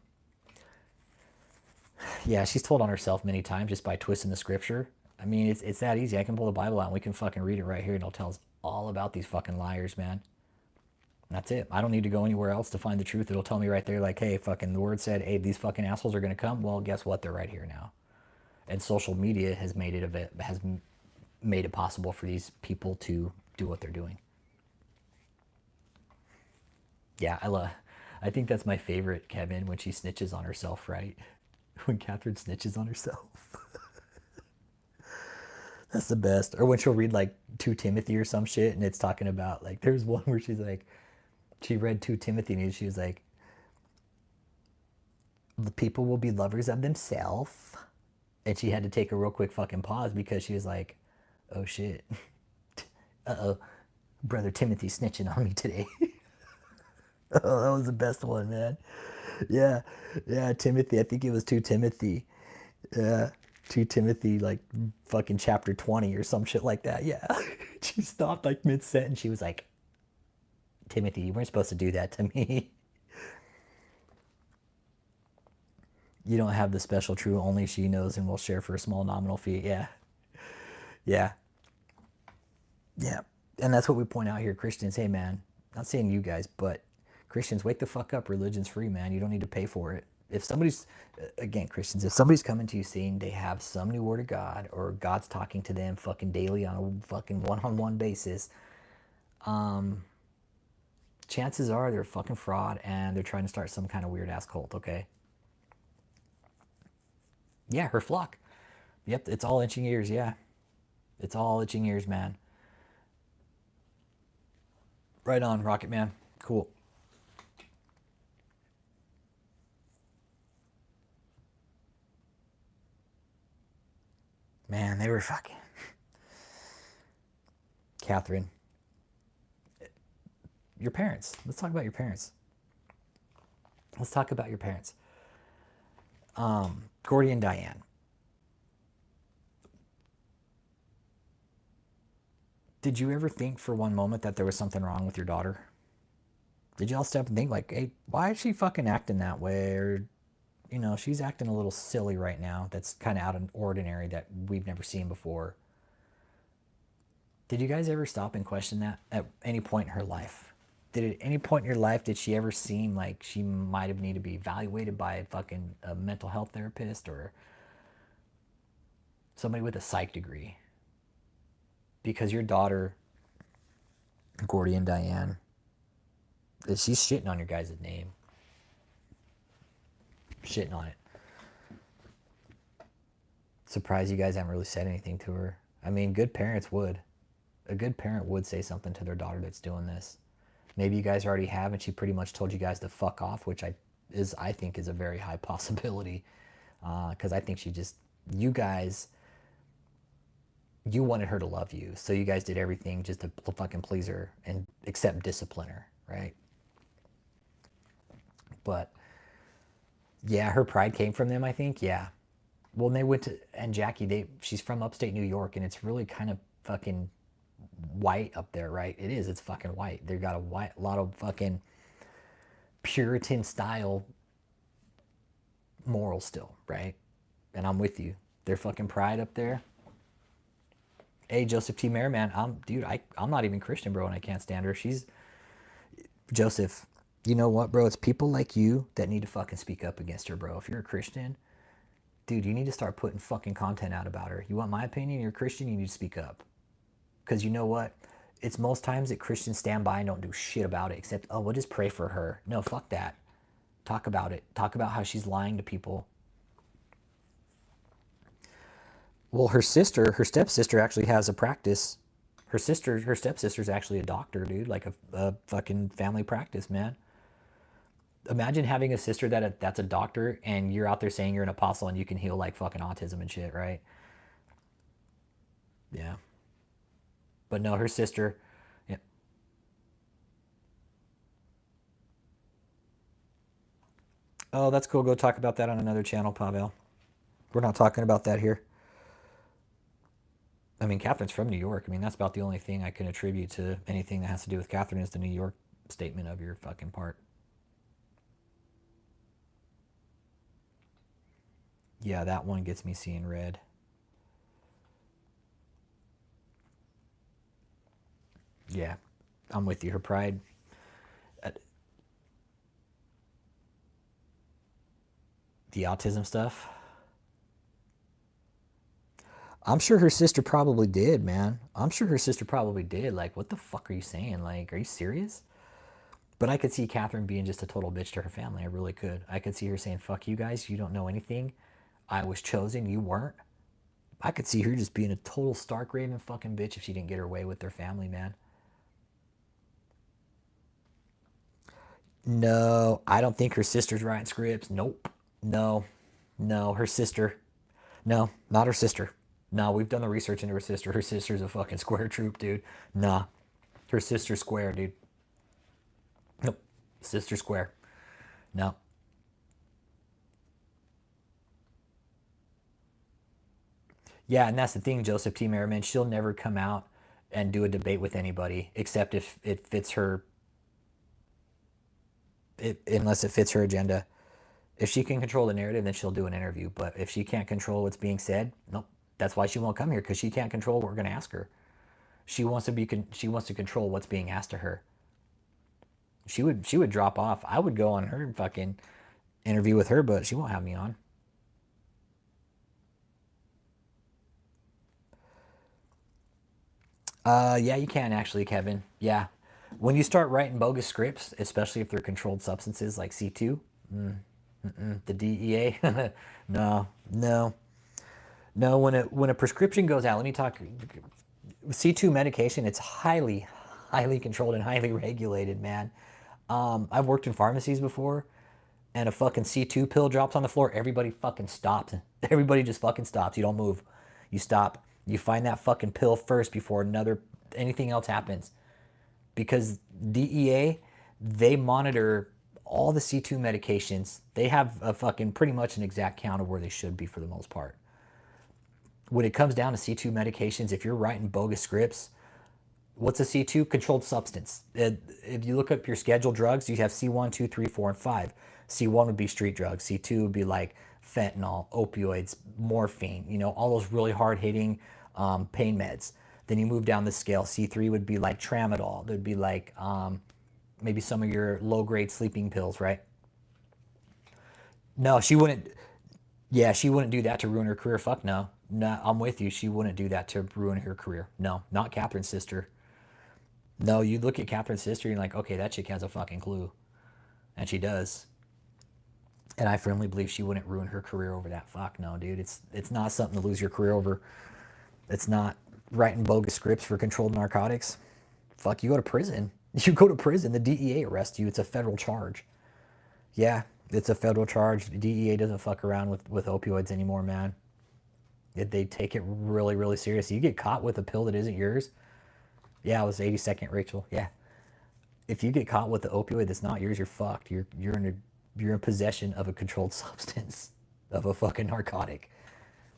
Yeah, she's told on herself many times just by twisting the scripture. I mean, it's that easy. I can pull the Bible out and we can fucking read it right here, and it'll tell us all about these fucking liars, man. That's it. I don't need to go anywhere else to find the truth. It'll tell me right there, like, hey, fucking the word said, hey, these fucking assholes are going to come. Well, guess what? They're right here now. And social media has made it possible for these people to do what they're doing. Yeah, I think that's my favorite, Kevin, when she snitches on herself, right? When Katherine snitches on herself. That's the best. Or when she'll read like 2 Timothy or some shit, and it's talking about, like, there's one where she's like, she read 2 Timothy and she was like, the people will be lovers of themselves. And she had to take a real quick fucking pause because she was like, oh shit. Uh-oh. Brother Timothy snitching on me today. Oh, that was the best one, man. Yeah. Yeah, Timothy. I think it was 2 Timothy. Yeah. 2 Timothy, like fucking chapter 20 or some shit like that. Yeah. She stopped like mid-sentence. She was like, Timothy, you weren't supposed to do that to me. You don't have the special true only she knows and will share for a small nominal fee. Yeah. Yeah. Yeah. And that's what we point out here, Christians. Hey, man, not saying you guys, but Christians, wake the fuck up. Religion's free, man. You don't need to pay for it. If somebody's, again, Christians, if somebody's coming to you saying they have some new word of God, or God's talking to them fucking daily on a fucking one-on-one basis, chances are they're a fucking fraud and they're trying to start some kind of weird ass cult, okay? Yeah, her flock. Yep, it's all itching ears, yeah. It's all itching ears, man. Right on, Rocket Man. Cool. Man, they were fucking... Katherine. Your parents. Let's talk about your parents. Let's talk about your parents. Gordy and Diane. Did you ever think for one moment that there was something wrong with your daughter? Did y'all step and think like, hey, why is she fucking acting that way? Or, you know, she's acting a little silly right now. That's kind of out of ordinary that we've never seen before. Did you guys ever stop and question that at any point in her life? Did at any point in your life, did she ever seem like she might have needed to be evaluated by a mental health therapist or somebody with a psych degree? Because your daughter, Gordy and Diane, she's shitting on your guys' name. Shitting on it. Surprised you guys haven't really said anything to her. I mean, good parents would. A good parent would say something to their daughter that's doing this. Maybe you guys already have, and she pretty much told you guys to fuck off, which I think is a very high possibility. Because I think you wanted her to love you, so you guys did everything just to fucking please her and accept discipline her, right? But yeah, her pride came from them, I think. Yeah. Well, and they went to, and Jackie, she's from upstate New York, and it's really kind of fucking white up there, right? It is. It's fucking white. They've got a lot of fucking Puritan style morals still, right? And I'm with you. Their fucking pride up there. Hey, Joseph T. Merriman, I'm not even Christian, bro, and I can't stand her. She's Joseph. You know what, bro? It's people like you that need to fucking speak up against her, bro. If you're a Christian, dude, you need to start putting fucking content out about her. You want my opinion? You're a Christian, you need to speak up. Because you know what? It's most times that Christians stand by and don't do shit about it, except, oh, we'll just pray for her. No, fuck that. Talk about it. Talk about how she's lying to people. Well, her stepsister actually has a practice. Her stepsister's actually a doctor, dude, like a fucking family practice, man. Imagine having a sister that's a doctor and you're out there saying you're an apostle and you can heal like fucking autism and shit, right? Yeah. But no, her sister, yeah. Oh, that's cool. Go talk about that on another channel, Pavel. We're not talking about that here. I mean, Catherine's from New York. I mean, that's about the only thing I can attribute to anything that has to do with Katherine is the New York statement of your fucking part. Yeah, that one gets me seeing red. Yeah, I'm with you. Her pride. uh, The autism stuff. I'm sure her sister probably did, man. I'm sure her sister probably did. Like, what the fuck are you saying? Like, are you serious? But I could see Katherine being just a total bitch to her family. I really could. I could see her saying, fuck you guys. You don't know anything. I was chosen. You weren't. I could see her just being a total stark raving fucking bitch if she didn't get her way with their family, man. No, I don't think her sister's writing scripts. Nope. No. No, her sister. No, not her sister. No, we've done the research into her sister. Her sister's a fucking square troop, dude. Nah. Her sister's square, dude. Nope. Sister square. No. Yeah, and that's the thing, Joseph T. Merriman. She'll never come out and do a debate with anybody except if it fits her, unless it fits her agenda. If she can control the narrative, then she'll do an interview. But if she can't control what's being said, nope. That's why she won't come here because she can't control what we're going to ask her. She wants to control what's being asked to her. She would drop off. I would go on her fucking interview with her, but she won't have me on. Yeah, you can actually, Kevin. Yeah, when you start writing bogus scripts, especially if they're controlled substances like C2, the DEA, no, no, no. When a prescription goes out, let me talk. C2 medication, it's highly controlled and highly regulated, man. I've worked in pharmacies before, and a fucking C2 pill drops on the floor, everybody fucking stops. Everybody just fucking stops. You don't move. You stop. You find that fucking pill first before anything else happens. Because DEA, they monitor all the C2 medications. They have a fucking pretty much an exact count of where they should be for the most part. When it comes down to C2 medications, if you're writing bogus scripts, what's a C2? Controlled substance. If you look up your scheduled drugs, you have C1, 2, 3, 4, and 5. C1 would be street drugs. C2 would be like fentanyl, opioids, morphine, all those really hard hitting pain meds. Then you move down the scale. C3 would be like tramadol. There'd be like maybe some of your low grade sleeping pills, right? No, she wouldn't. Yeah, she wouldn't do that to ruin her career. Fuck no. No, I'm with you. She wouldn't do that to ruin her career. No, not Catherine's sister. No, you look at Catherine's sister and you're like, okay, that chick has a fucking clue. And she does. And I firmly believe she wouldn't ruin her career over that. Fuck no, dude. It's not something to lose your career over. It's not writing bogus scripts for controlled narcotics. Fuck, you go to prison. You go to prison. The DEA arrests you. It's a federal charge. Yeah, it's a federal charge. The DEA doesn't fuck around with opioids anymore, man. They take it really, really seriously. You get caught with a pill that isn't yours. Yeah, it was 82nd, Rachel. Yeah. If you get caught with the opioid that's not yours, you're fucked. You're in possession of a controlled substance, of a fucking narcotic.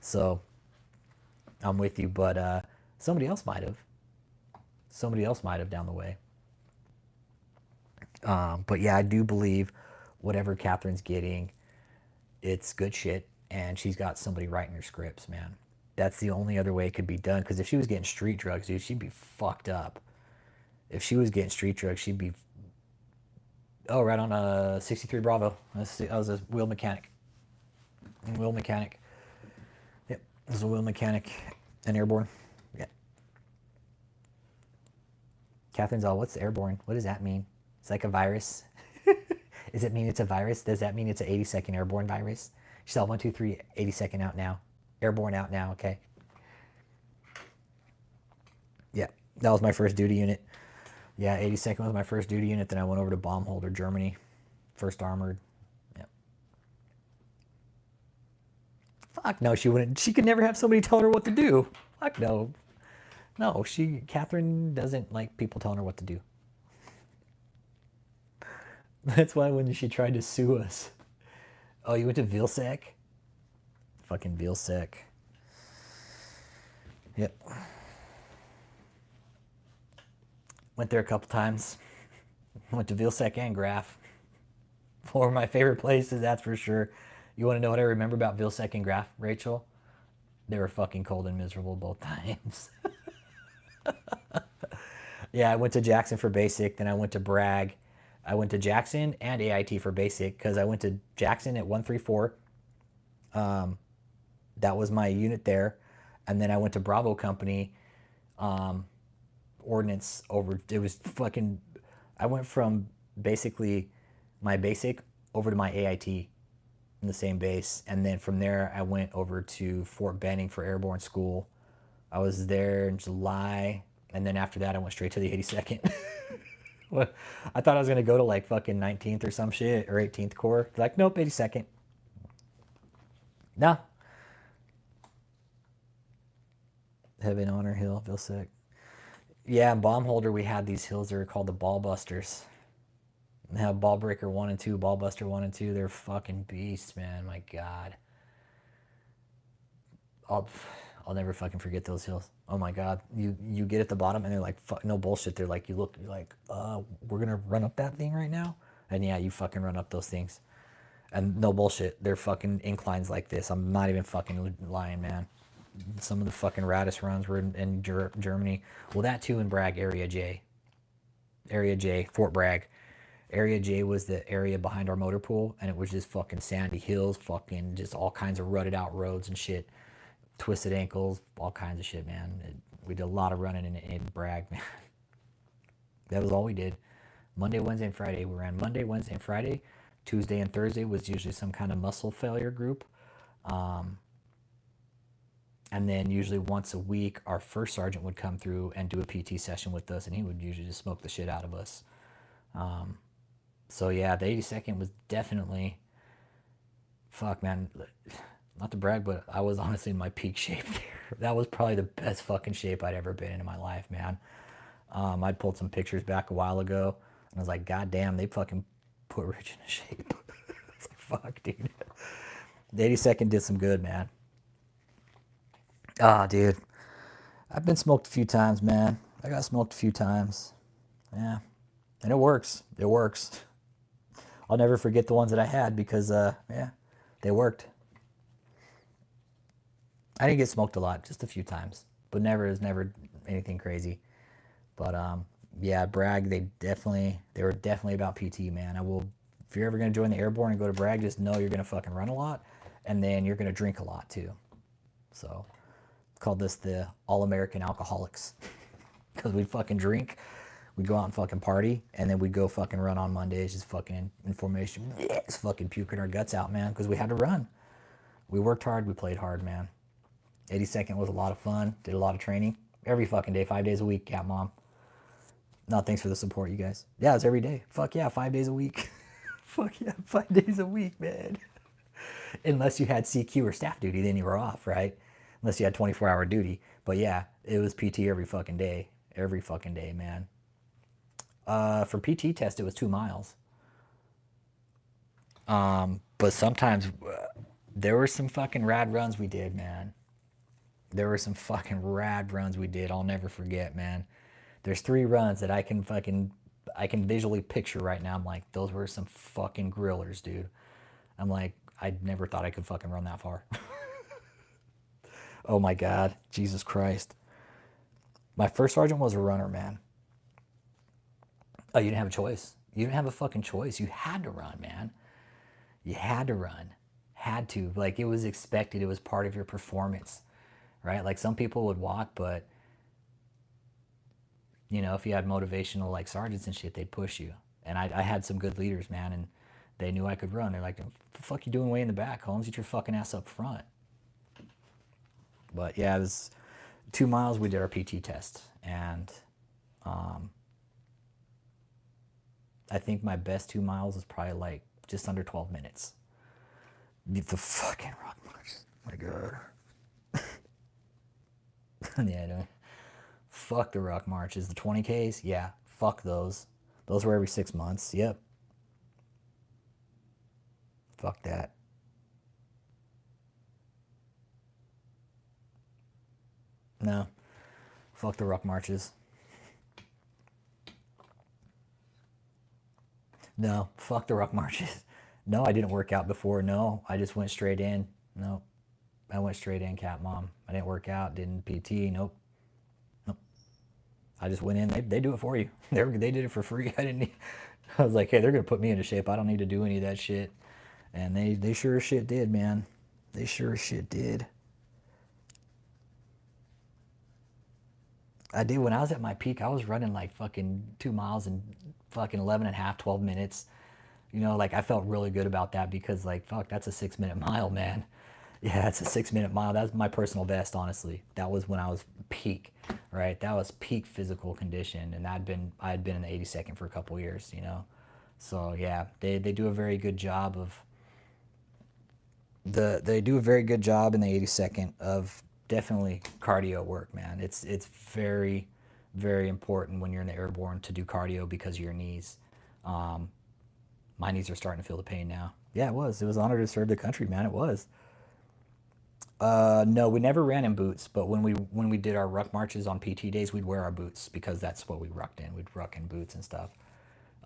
So I'm with you, but somebody else might have. Somebody else might have down the way. But yeah, I do believe whatever Catherine's getting, it's good shit, and she's got somebody writing her scripts, man. That's the only other way it could be done. Because if she was getting street drugs, dude, she'd be fucked up. If she was getting street drugs, she'd be. Oh, right on 63 Bravo. I was a wheel mechanic. Wheel mechanic. Yep, I was a wheel mechanic and airborne. Yeah. Catherine's all, what's airborne? What does that mean? It's like a virus. Does it mean it's a virus? Does that mean it's an 82nd airborne virus? She's all 1, 2, 3, 82nd out now. Airborne out now, okay. Yeah, that was my first duty unit. Yeah, 82nd was my first duty unit. Then I went over to bomb holder Germany, 1st Armored. Yeah. Fuck no, she wouldn't. She could never have somebody telling her what to do. Fuck no. No, Catherine doesn't like people telling her what to do. That's why when she tried to sue us. Oh, you went to Vilsec? Fucking Vilsec. Yep. Went there a couple times. Went to Vilsec and Graf. Four of my favorite places, that's for sure. You want to know what I remember about Vilsec and Graf, Rachel? They were fucking cold and miserable both times. Yeah, I went to Jackson for basic, then I went to Bragg. I went to Jackson and AIT for basic because I went to Jackson at 134. That was my unit there. And then I went to Bravo Company, ordnance over. It was fucking, I went from basically my basic over to my AIT in the same base. And then from there, I went over to Fort Benning for airborne school. I was there in July. And then after that, I went straight to the 82nd. Well, I thought I was going to go to like fucking 19th or some shit or 18th Corps. Like, nope, 82nd. Nah. Heaven, Honor, Hill, Vilsec. Yeah, in Bomb Holder, we had these hills that were called the Ball Busters. They have Ball Breaker 1 and 2, Ball Buster 1 and 2. They're fucking beasts, man. My God. I'll never fucking forget those hills. Oh my God. You get at the bottom and they're like, fuck, no bullshit. They're like, you're like, we're going to run up that thing right now? And yeah, you fucking run up those things. And no bullshit. They're fucking inclines like this. I'm not even fucking lying, man. Some of the fucking raddest runs were in Germany. Well, that too in Bragg, Area J. Area J, Fort Bragg. Area J was the area behind our motor pool, and it was just fucking sandy hills, fucking just all kinds of rutted out roads and shit. Twisted ankles, all kinds of shit, man. We did a lot of running in Bragg, man. That was all we did. Monday, Wednesday, and Friday. We ran Monday, Wednesday, and Friday. Tuesday and Thursday was usually some kind of muscle failure group. And then usually once a week, our first sergeant would come through and do a PT session with us, and he would usually just smoke the shit out of us. So yeah, the 82nd was definitely, fuck, man. Not to brag, but I was honestly in my peak shape there. That was probably the best fucking shape I'd ever been in my life, man. I pulled some pictures back a while ago, and I was like, God damn, they fucking put Rich in a shape. It's like, fuck, dude. The 82nd did some good, man. Ah, dude. I've been smoked a few times, man. I got smoked a few times. Yeah. And it works. It works. I'll never forget the ones that I had because, yeah, they worked. I didn't get smoked a lot, just a few times, but never anything crazy. But yeah, Bragg, they were definitely about PT, man. If you're ever gonna join the airborne and go to Bragg, just know you're gonna fucking run a lot, and then you're gonna drink a lot too. So, called this the All-American Alcoholics, because we'd fucking drink, we'd go out and fucking party, and then we'd go fucking run on Mondays, just fucking in formation, just fucking puking our guts out, man, because we had to run. We worked hard, we played hard, man. 82nd was a lot of fun. Did a lot of training. Every fucking day, 5 days a week. Cat Mom. No, thanks for the support, you guys. Yeah, it's every day. Fuck yeah, 5 days a week. Fuck yeah, 5 days a week, man. Unless you had CQ or staff duty, then you were off, right? Unless you had 24-hour duty. But yeah, it was PT every fucking day. Every fucking day, man. For PT test, it was 2 miles. But sometimes there were some fucking rad runs we did, man. There were some fucking rad runs we did. I'll never forget, man. There's 3 runs that I can visually picture right now. I'm like, those were some fucking grillers, dude. I'm like, I never thought I could fucking run that far. Oh my God, Jesus Christ. My first sergeant was a runner, man. Oh, you didn't have a choice. You didn't have a fucking choice. You had to run, man. You had to run. Had to. Like, it was expected. It was part of your performance, right? Like, some people would walk, but, you know, if you had motivational, like, sergeants and shit, they'd push you. And I had some good leaders, man, and they knew I could run. They're like, what the fuck you doing way in the back, Holmes? Get your fucking ass up front. But, yeah, it was 2 miles. We did our PT test. And I think my best 2 miles was probably, like, just under 12 minutes. The fucking rock march. My God. Yeah, no. Fuck the rock marches. The 20Ks, yeah, fuck those. Those were every 6 months. Yep. Fuck that. No. Fuck the rock marches. No. Fuck the rock marches. No, I didn't work out before. No, I just went straight in. No. I went straight in, cat mom. I didn't work out, didn't PT. Nope. Nope. I just went in. They do it for you. They did it for free. I didn't need, I was like, hey, they're going to put me into shape. I don't need to do any of that shit. And they sure as shit did, man. They sure as shit did. I did. When I was at my peak, I was running like fucking 2 miles in fucking 11 and a half, 12 minutes. You know, like, I felt really good about that because, like, fuck, that's a 6-minute mile, man. Yeah, it's a 6-minute mile. That's my personal best, honestly. That was when I was peak, right? That was peak physical condition, and I had been in the 82nd for a couple of years, you know. So yeah, they do a very good job of they do a very good job in the 82nd of definitely cardio work, man. It's very, very important when you're in the airborne to do cardio because of your knees. My knees are starting to feel the pain now. Yeah, it was. It was an honor to serve the country, man. It was. No, we never ran in boots, but when we did our ruck marches on PT days, we'd wear our boots because that's what we rucked in. We'd ruck in boots and stuff.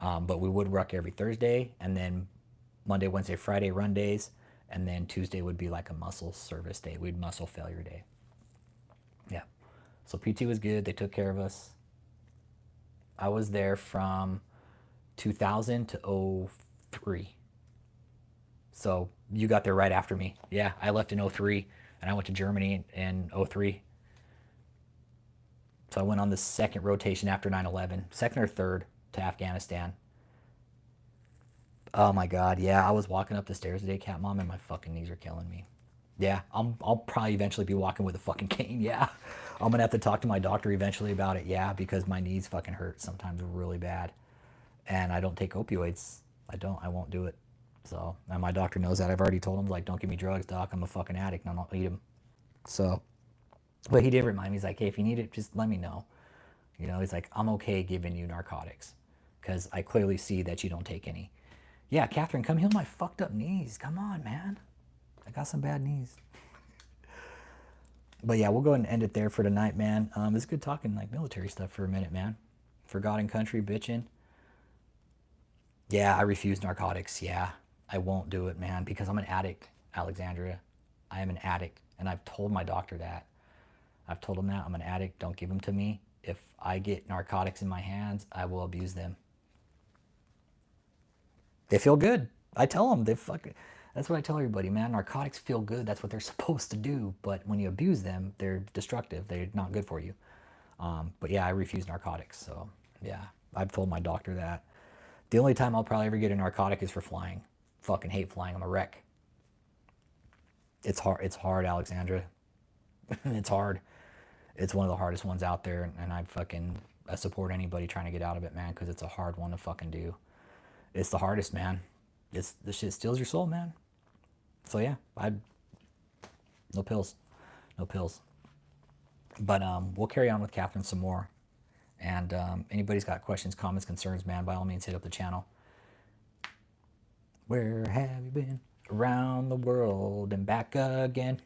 But we would ruck every Thursday, and then Monday, Wednesday, Friday run days, and then Tuesday would be like a muscle service day. We'd muscle failure day. Yeah. So PT was good. They took care of us. I was there from 2000 to 03. So you got there right after me. Yeah, I left in 03, and I went to Germany in 03. So I went on the second rotation after 9/11, second or third to Afghanistan. Oh my God, yeah, I was walking up the stairs today, cat mom, and my fucking knees are killing me. Yeah, I'll probably eventually be walking with a fucking cane. Yeah, I'm gonna have to talk to my doctor eventually about it. Yeah, because my knees fucking hurt sometimes really bad, and I don't take opioids. I won't do it. So, and my doctor knows that. I've already told him, like, don't give me drugs, doc. I'm a fucking addict and I don't eat them. So, but he did remind me. He's like, hey, if you need it, just let me know. You know, he's like, I'm okay giving you narcotics because I clearly see that you don't take any. Yeah, Katherine, come heal my fucked up knees. Come on, man. I got some bad knees. But yeah, we'll go ahead and end it there for tonight, man. It's good talking like military stuff for a minute, man. For God and country, bitching. Yeah, I refuse narcotics. Yeah, I won't do it, man, because I'm an addict, Alexandria. I am an addict, and I've told my doctor that. I've told him that I'm an addict. Don't give them to me. If I get narcotics in my hands, I will abuse them. They feel good. I tell them they fucking. That's what I tell everybody, man. Narcotics feel good. That's what they're supposed to do. But when you abuse them, they're destructive. They're not good for you. But yeah, I refuse narcotics. So yeah, I've told my doctor that. The only time I'll probably ever get a narcotic is for flying. Fucking hate flying. I'm a wreck. It's hard. It's hard, Alexandra. It's hard. It's one of the hardest ones out there, and I support anybody trying to get out of it, man, because it's a hard one to fucking do. It's the hardest, man. The shit steals your soul, man. So yeah, no pills, no pills. But we'll carry on with Katherine some more. And anybody's got questions, comments, concerns, man, by all means hit up the channel. Where have you been? Around the world and back again.